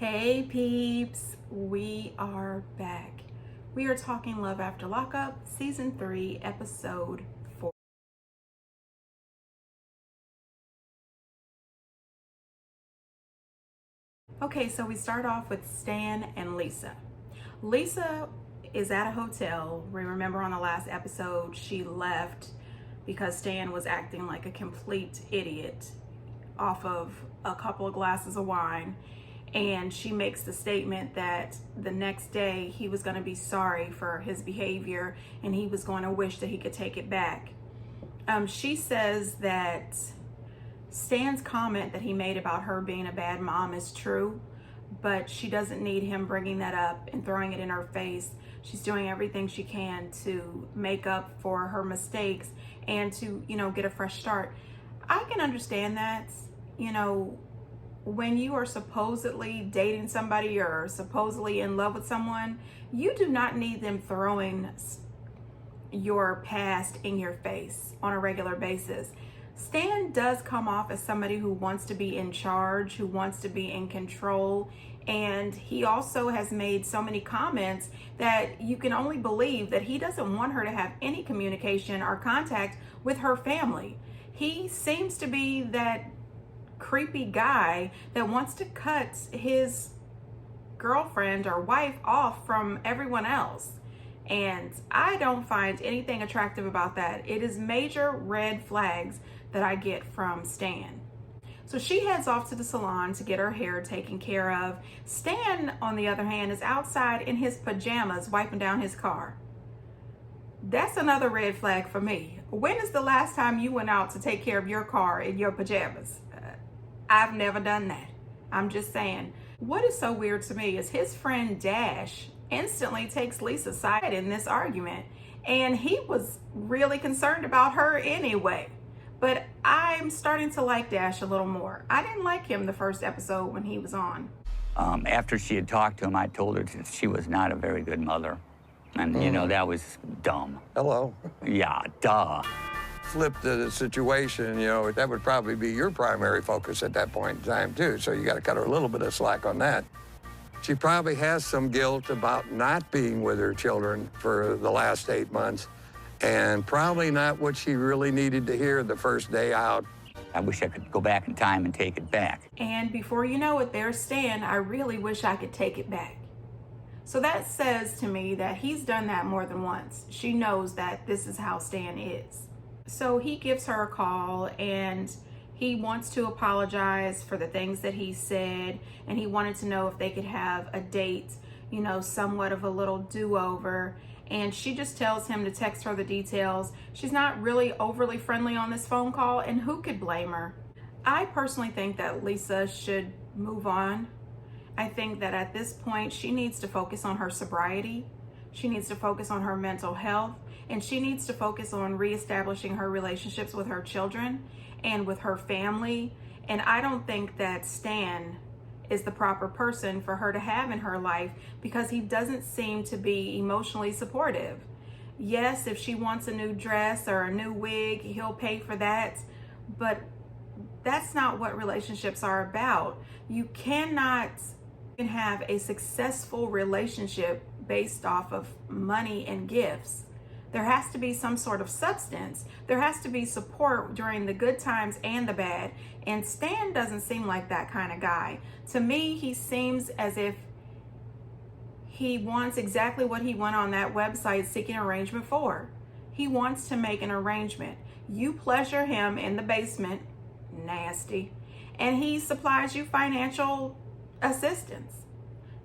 Hey peeps, we are back. We are talking Love After Lockup, Season 3, Episode 4. Okay, so we start off with Stan and Lisa. Lisa is at a hotel. We remember on the last episode, she left because Stan was acting like a complete idiot off of a couple of glasses of wine. And she makes the statement that the next day he was going to be sorry for his behavior and he was going to wish that he could take it back. She says that Stan's comment that he made about her being a bad mom is true, but she doesn't need him bringing that up and throwing it in her face. She's doing everything she can to make up for her mistakes and to, get a fresh start. I can understand that, when you are supposedly dating somebody or supposedly in love with someone, you do not need them throwing your past in your face on a regular basis. Stan does come off as somebody who wants to be in charge, who wants to be in control, and he also has made so many comments that you can only believe that he doesn't want her to have any communication or contact with her family. He seems to be that creepy guy that wants to cut his girlfriend or wife off from everyone else. And I don't find anything attractive about that. It is major red flags that I get from Stan. So she heads off to the salon to get her hair taken care of. Stan, on the other hand, is outside in his pajamas wiping down his car. That's another red flag for me. When is the last time you went out to take care of your car in your pajamas? I've never done that. I'm just saying. What is so weird to me is his friend Dash instantly takes Lisa's side in this argument. And he was really concerned about her anyway. But I'm starting to like Dash a little more. I didn't like him the first episode when he was on. After she had talked to him, I told her that she was not a very good mother. And, that was dumb. Hello. Yeah, duh. Flip the situation, that would probably be your primary focus at that point in time, too. So you got to cut her a little bit of slack on that. She probably has some guilt about not being with her children for the last 8 months, and probably not what she really needed to hear the first day out. I wish I could go back in time and take it back. And before you know it, there's Stan. I really wish I could take it back. So that says to me that he's done that more than once. She knows that this is how Stan is. So he gives her a call and he wants to apologize for the things that he said, and he wanted to know if they could have a date, somewhat of a little do-over. And she just tells him to text her the details. She's not really overly friendly on this phone call, and who could blame her? I personally think that Lisa should move on. I think that at this point, she needs to focus on her sobriety. She needs to focus on her mental health, and she needs to focus on reestablishing her relationships with her children and with her family. And I don't think that Stan is the proper person for her to have in her life because he doesn't seem to be emotionally supportive. Yes, if she wants a new dress or a new wig, he'll pay for that, but that's not what relationships are about. You cannot have a successful relationship based off of money and gifts. There has to be some sort of substance. There has to be support during the good times and the bad. And Stan doesn't seem like that kind of guy. To me, he seems as if he wants exactly what he went on that website seeking arrangement for. He wants to make an arrangement. You pleasure him in the basement, nasty, and he supplies you financial assistance.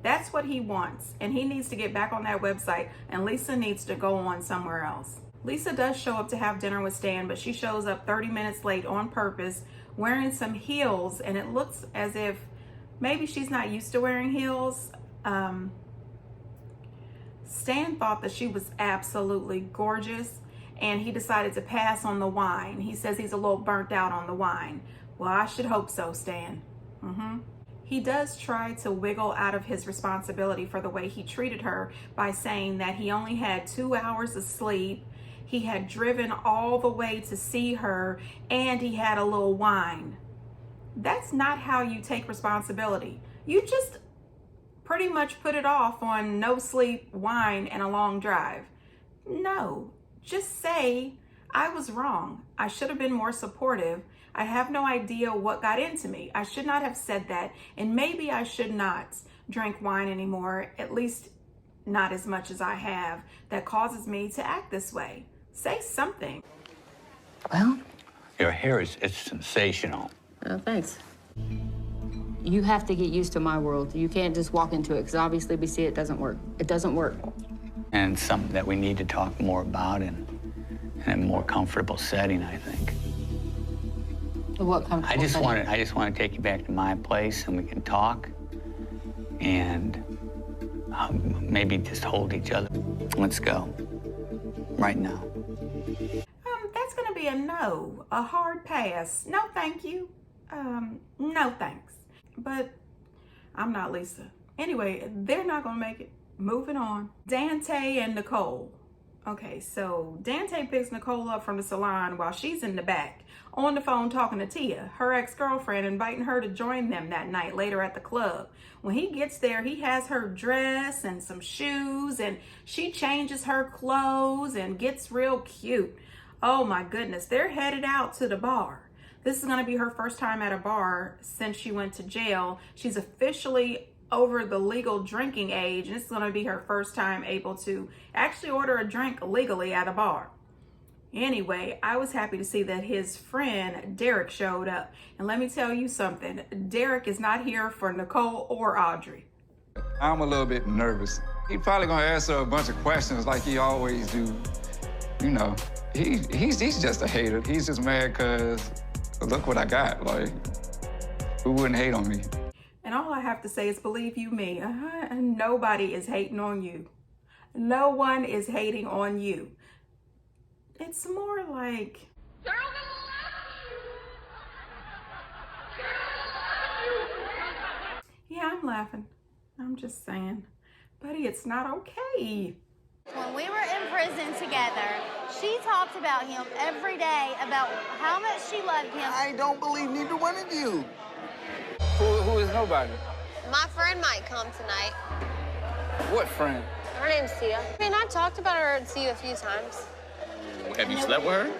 That's what he wants, and he needs to get back on that website, and Lisa needs to go on somewhere else. Lisa does show up to have dinner with Stan, but she shows up 30 minutes late on purpose, wearing some heels, and it looks as if maybe she's not used to wearing heels. Stan thought that she was absolutely gorgeous, and he decided to pass on the wine. He says he's a little burnt out on the wine. Well, I should hope so, Stan. He does try to wiggle out of his responsibility for the way he treated her by saying that he only had 2 hours of sleep, he had driven all the way to see her, and he had a little wine. That's not how you take responsibility. You just pretty much put it off on no sleep, wine, and a long drive. No, just say, I was wrong. I should have been more supportive. I have no idea what got into me. I should not have said that. And maybe I should not drink wine anymore, at least not as much as I have, that causes me to act this way. Say something. Well, Your hair it's sensational. oh, thanks. You have to get used to my world. You can't just walk into it, because obviously we see it doesn't work. It doesn't work. And something that we need to talk more about in a more comfortable setting, I think. What comfortable I just setting? want to take you back to my place and we can talk and maybe just hold each other. Let's go. Right now. That's gonna be a no, a hard pass. No, thank you. No, thanks. But I'm not Lisa. Anyway, they're not gonna make it. Moving on. Dante and Nicole. Okay, so Dante picks Nicole up from the salon while she's in the back, on the phone talking to Tia, her ex-girlfriend, inviting her to join them that night later at the club. When he gets there, he has her dress and some shoes, and she changes her clothes and gets real cute. Oh my goodness, they're headed out to the bar. This is gonna be her first time at a bar since she went to jail. She's officially over the legal drinking age, and it's gonna be her first time able to actually order a drink legally at a bar. Anyway, I was happy to see that his friend Derek showed up. And let me tell you something, Derek is not here for Nicole or Audrey. I'm a little bit nervous. He's probably gonna ask her a bunch of questions like he always do. You know, he's just a hater. He's just mad because look what I got. Like, who wouldn't hate on me? And all I have to say is believe you me, nobody is hating on you. No one is hating on you. It's more like, yeah, I'm laughing. I'm just saying, buddy, it's not okay. When we were in prison together, she talked about him every day, about how much she loved him. I don't believe neither one of you. Who is nobody? My friend might come tonight. What friend? Her name's Tia. I mean, I talked about her to you a few times. Have you slept with her?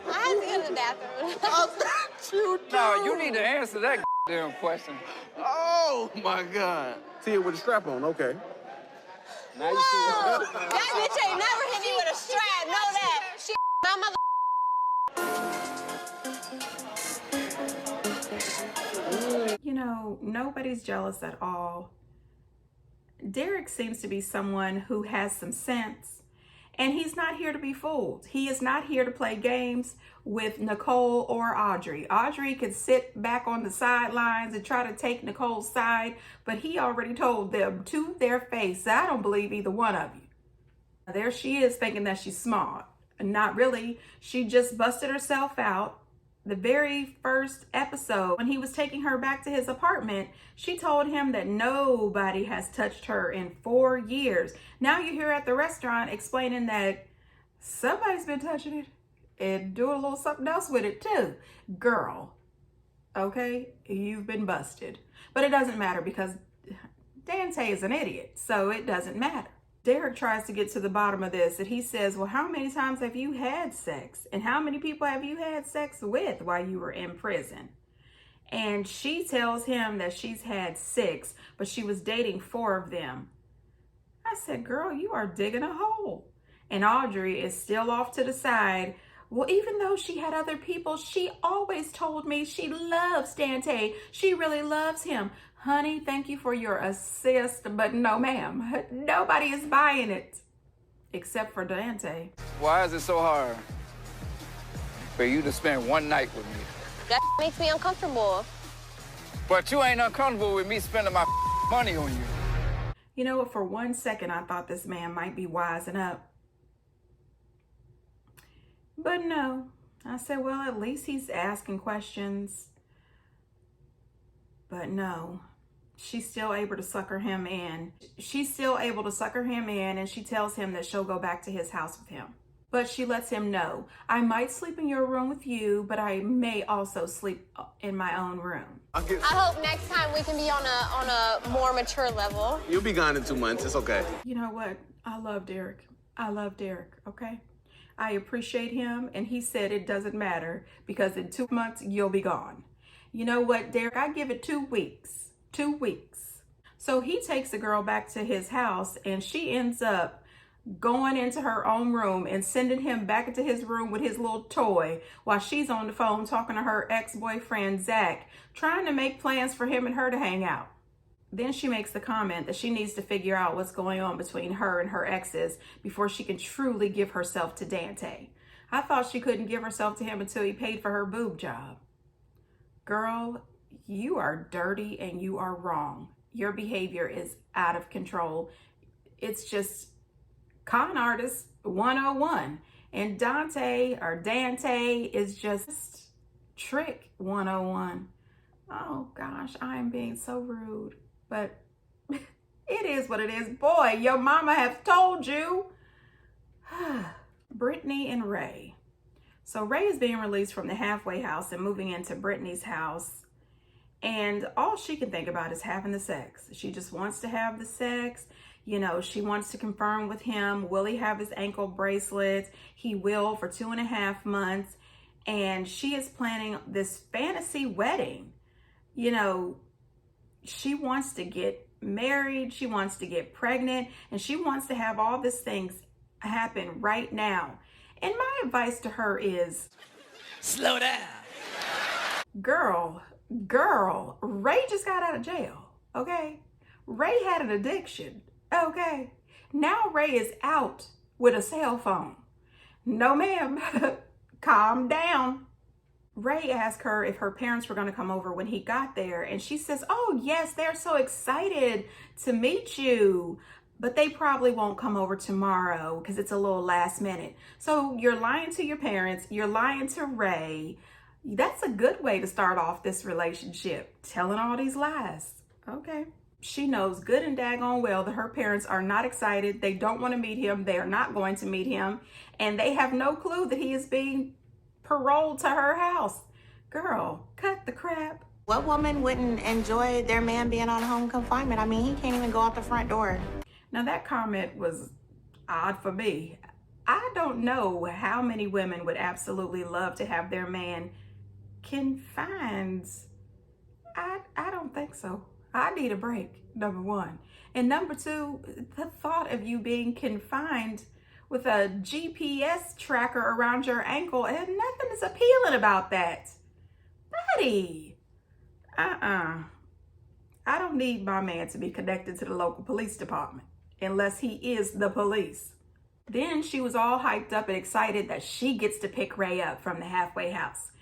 I had to go to the bathroom. Oh, that you do. No, you need to answer that damn question. Oh, my God. Tia with a strap on, okay. Now you Whoa! see That bitch ain't never hit me with a strap. Know that. She my mother. You know, nobody's jealous at all. Derek seems to be someone who has some sense, and he's not here to be fooled. He is not here to play games with Nicole or Audrey. Audrey could sit back on the sidelines and try to take Nicole's side, but he already told them to their face, I don't believe either one of you. There she is thinking that she's smart. Not really. She just busted herself out. The very first episode, when he was taking her back to his apartment, she told him that nobody has touched her in 4 years. Now you're here at the restaurant explaining that somebody's been touching it and doing a little something else with it too. Girl, okay, you've been busted. But it doesn't matter because Dante is an idiot, so it doesn't matter. Derek tries to get to the bottom of this, and he says, well, how many times have you had sex? And how many people have you had sex with while you were in prison? And she tells him that she's had 6, but she was dating 4 of them. I said, girl, you are digging a hole. And Audrey is still off to the side. Well, even though she had other people, she always told me she loves Dante. She really loves him. Honey, thank you for your assist, but no, ma'am. Nobody is buying it, except for Dante. Why is it so hard for you to spend one night with me? That makes me uncomfortable. But you ain't uncomfortable with me spending my money on you. You know what? For 1 second, I thought this man might be wising up. But no. I said, well, at least he's asking questions. But no, she's still able to sucker him in. She's still able to sucker him in, and she tells him that she'll go back to his house with him. But she lets him know, I might sleep in your room with you, but I may also sleep in my own room. I hope next time we can be on a more mature level. You'll be gone in 2 months. It's okay. You know what? I love Derek. I love Derek, okay? I appreciate him, and he said it doesn't matter because in 2 months, you'll be gone. You know what, Derek? I give it 2 weeks. 2 weeks. So he takes the girl back to his house, and she ends up going into her own room and sending him back into his room with his little toy while she's on the phone talking to her ex-boyfriend, Zach, trying to make plans for him and her to hang out. Then she makes the comment that she needs to figure out what's going on between her and her exes before she can truly give herself to Dante. I thought she couldn't give herself to him until he paid for her boob job. Girl, you are dirty and you are wrong. Your behavior is out of control. It's just con artist 101. And Dante is just trick 101. Oh gosh, I'm being so rude. But it is what it is. Boy, your mama has told you. Brittany and Ray. So Ray is being released from the halfway house and moving into Brittany's house. And all she can think about is having the sex. She just wants to have the sex. You know, she wants to confirm with him, will he have his ankle bracelet? He will for 2.5 months. And she is planning this fantasy wedding. You know, she wants to get married. She wants to get pregnant. And she wants to have all these things happen right now. And my advice to her is, slow down. Girl, Ray just got out of jail, okay? Ray had an addiction, okay? Now Ray is out with a cell phone. No, ma'am, calm down. Ray asked her if her parents were going to come over when he got there, and she says, oh, yes, they're so excited to meet you, but they probably won't come over tomorrow because it's a little last minute. So you're lying to your parents, you're lying to Ray. That's a good way to start off this relationship, telling all these lies. Okay. She knows good and daggone well that her parents are not excited. They don't want to meet him. They are not going to meet him. And they have no clue that he is being paroled to her house. Girl, cut the crap. What woman wouldn't enjoy their man being on home confinement? I mean, he can't even go out the front door. Now that comment was odd for me. I don't know how many women would absolutely love to have their man confined. I don't think so. I need a break, number one. And number two, the thought of you being confined with a GPS tracker around your ankle, and nothing is appealing about that. Buddy, I don't need my man to be connected to the local police department unless he is the police. Then she was all hyped up and excited that she gets to pick Ray up from the halfway house.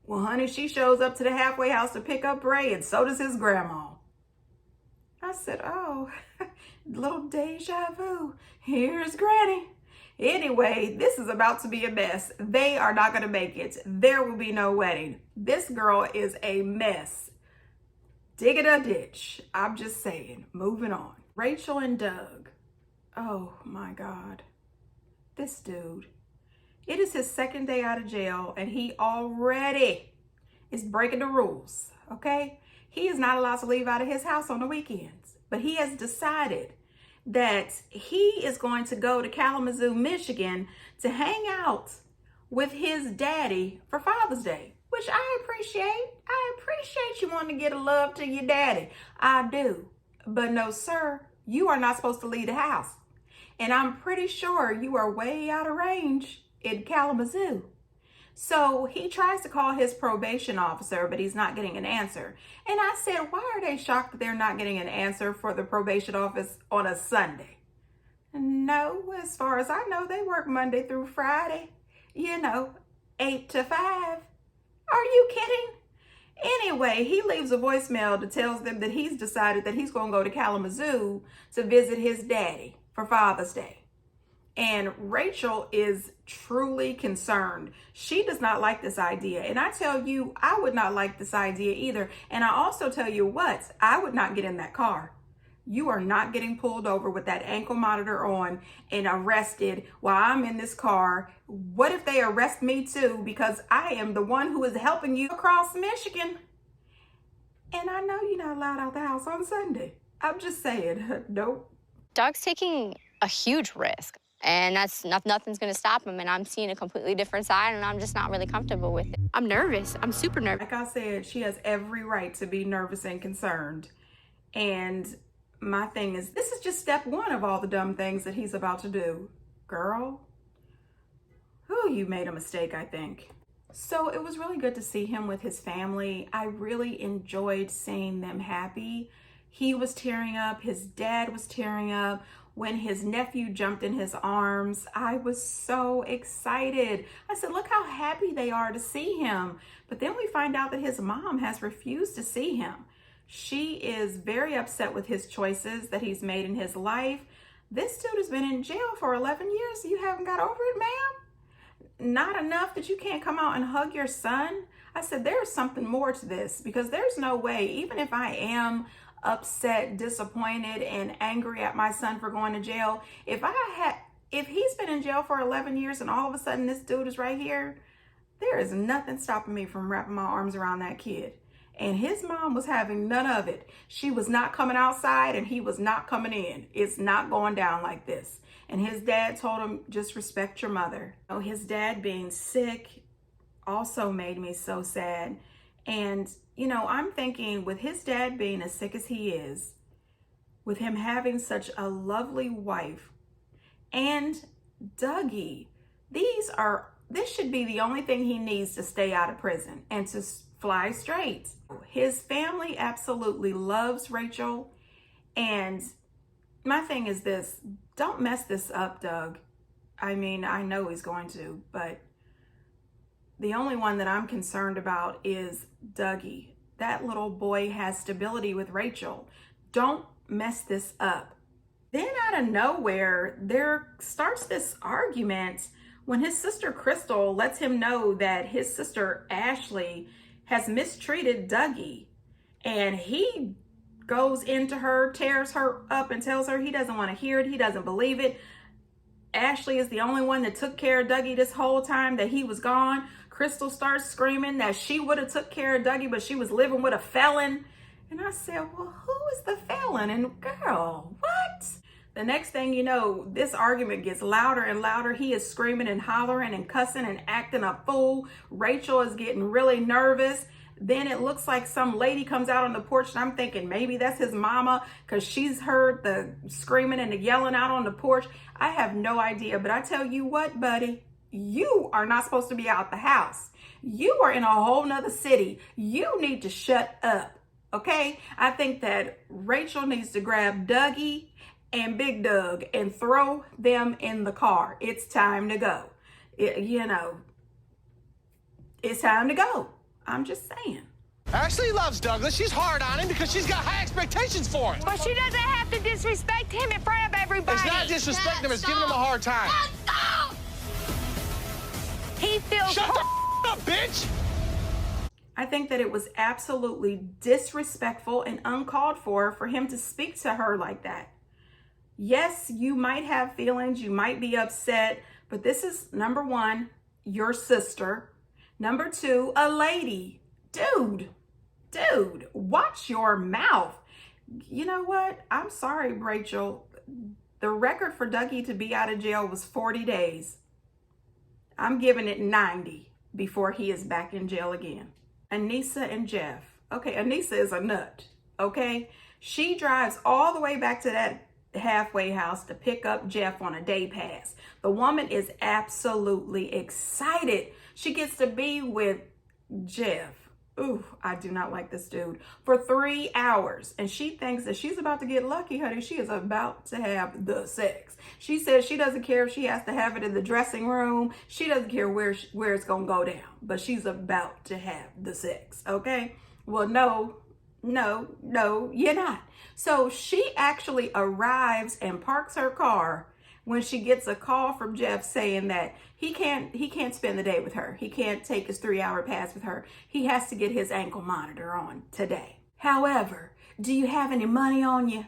Well, honey, she shows up to the halfway house to pick up Ray, and so does his grandma. I said, oh, little deja vu. Here's Granny. Anyway, this is about to be a mess. They are not going to make it. There will be no wedding. This girl is a mess. Digging a ditch. I'm just saying. Moving on. Rachel and Doug. Oh, my God. This dude. It is his second day out of jail, and he already is breaking the rules, okay? He is not allowed to leave out of his house on the weekends, but he has decided that he is going to go to Kalamazoo, Michigan to hang out with his daddy for Father's Day, which I appreciate. I appreciate you wanting to get a love to your daddy. I do. But no, sir, you are not supposed to leave the house. And I'm pretty sure you are way out of range in Kalamazoo. So he tries to call his probation officer, but he's not getting an answer. And I said, why are they shocked that they're not getting an answer for the probation office on a Sunday? No, as far as I know, they work Monday through Friday, 8 to 5. Are you kidding? Anyway, he leaves a voicemail that tells them that he's decided that he's going to go to Kalamazoo to visit his daddy for Father's Day. And Rachel is truly concerned. She does not like this idea. And I tell you, I would not like this idea either. And I also tell you what, I would not get in that car. You are not getting pulled over with that ankle monitor on and arrested while I'm in this car. What if they arrest me too? Because I am the one who is helping you across Michigan. And I know you're not allowed out the house on Sunday. I'm just saying, nope. Doug's taking a huge risk, and nothing's gonna stop him, and I'm seeing a completely different side, and I'm just not really comfortable with it. I'm nervous. I'm super nervous. Like I said, she has every right to be nervous and concerned. And my thing is, this is just step one of all the dumb things that he's about to do. Girl, you made a mistake, I think. So it was really good to see him with his family. I really enjoyed seeing them happy. He was tearing up, his dad was tearing up. When his nephew jumped in his arms, I was so excited. I said, look how happy they are to see him. But then we find out that his mom has refused to see him. She is very upset with his choices that he's made in his life. This dude has been in jail for 11 years. You haven't got over it, ma'am? Not enough that you can't come out and hug your son? I said, there's something more to this, because there's no way, even if I am upset, disappointed, and angry at my son for going to jail, if he's been in jail for 11 years and all of a sudden this dude is right here, there is nothing stopping me from wrapping my arms around that kid. And his mom was having none of it. She was not coming outside and he was not coming in. It's not going down like this. And his dad told him, just respect your mother. His dad being sick also made me so sad. And, I'm thinking, with his dad being as sick as he is, with him having such a lovely wife, and Dougie, this should be the only thing he needs to stay out of prison and to fly straight. His family absolutely loves Rachel. And my thing is this, don't mess this up, Doug. I mean, I know he's going to, but the only one that I'm concerned about is Dougie. That little boy has stability with Rachel. Don't mess this up. Then out of nowhere, there starts this argument when his sister Crystal lets him know that his sister Ashley has mistreated Dougie. And he goes into her, tears her up, and tells her he doesn't want to hear it. He doesn't believe it. Ashley is the only one that took care of Dougie this whole time that he was gone. Crystal starts screaming that she would have took care of Dougie, but she was living with a felon. And I said, well, who is the felon? And girl, what? The next thing you know, this argument gets louder and louder. He is screaming and hollering and cussing and acting a fool. Rachel is getting really nervous. Then it looks like some lady comes out on the porch, and I'm thinking maybe that's his mama, because she's heard the screaming and the yelling out on the porch. I have no idea, but I tell you what, buddy, you are not supposed to be out the house. You are in a whole nother city. You need to shut up, okay? I think that Rachel needs to grab Dougie and Big Doug and throw them in the car. It's time to go. It's time to go. I'm just saying. Ashley loves Douglas. She's hard on him because she's got high expectations for him. But she doesn't have to disrespect him in front of everybody. It's not disrespecting him, it's giving him a hard time. Stop! He feels... Shut the up, bitch! I think that it was absolutely disrespectful and uncalled for him to speak to her like that. Yes, you might have feelings, you might be upset, but this is, number one, your sister. Number two, a lady. Dude, watch your mouth. You know what? I'm sorry, Rachel. The record for Dougie to be out of jail was 40 days. I'm giving it 90 before he is back in jail again. Anissa and Jeff. Okay, Anissa is a nut, okay? She drives all the way back to that halfway house to pick up Jeff on a day pass. The woman is absolutely excited. She gets to be with Jeff. Ooh, I do not like this dude. For 3 hours. And she thinks that she's about to get lucky, honey. She is about to have the sex. She says she doesn't care if she has to have it in the dressing room. She doesn't care where it's going to go down. But she's about to have the sex, okay? Well, no, you're not. So she actually arrives and parks her car when she gets a call from Jeff saying that he can't spend the day with her. He can't take his 3-hour pass with her. He has to get his ankle monitor on today. However, do you have any money on you?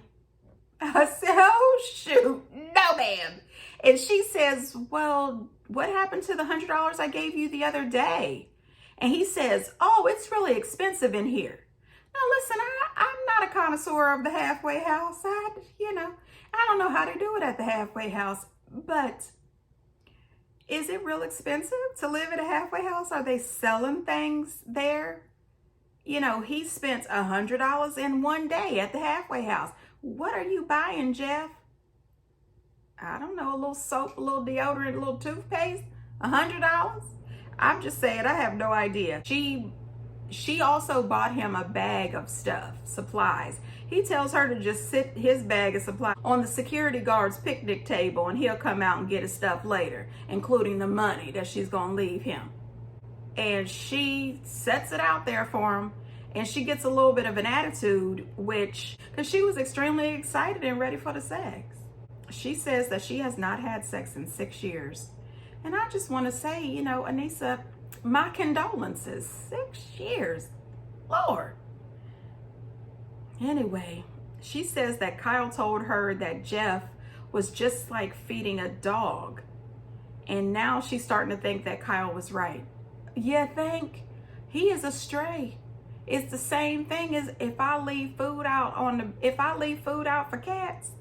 I said, oh, shoot, no, ma'am. And she says, well, what happened to the $100 I gave you the other day? And he says, oh, it's really expensive in here. Now, listen, I'm not a connoisseur of the halfway house. I don't know how to do it at the halfway house, but is it real expensive to live at a halfway house? Are they selling things there? You know, he spent $100 in one day at the halfway house. What are you buying, Jeff? I don't know, a little soap, a little deodorant, a little toothpaste, $100? I'm just saying, I have no idea. She also bought him a bag of stuff, supplies. He tells her to just sit his bag of supplies on the security guard's picnic table and he'll come out and get his stuff later, including the money that she's gonna leave him. And she sets it out there for him, and she gets a little bit of an attitude, because she was extremely excited and ready for the sex. She says that she has not had sex in 6 years. And I just want to say, Anissa, my condolences. 6 years. Lord. Anyway, she says that Kyle told her that Jeff was just like feeding a dog. And now she's starting to think that Kyle was right. You think? He is a stray. It's the same thing as if I leave food out for cats,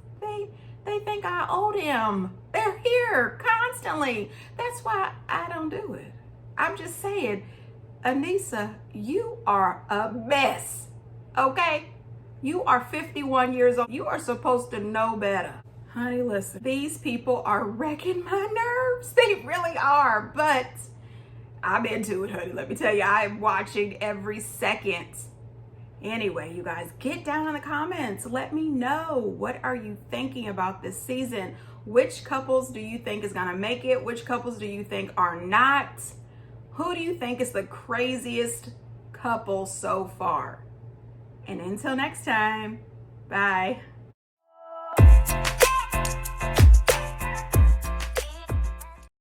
they think I owe them. They're here constantly. That's why I don't do it. I'm just saying, Anissa, you are a mess, okay? You are 51 years old. You are supposed to know better. Honey, listen, these people are wrecking my nerves. They really are, but I'm into it, honey. Let me tell you, I'm watching every second. Anyway, you guys, get down in the comments. Let me know, what are you thinking about this season? Which couples do you think is gonna make it? Which couples do you think are not? Who do you think is the craziest couple so far? And until next time, bye.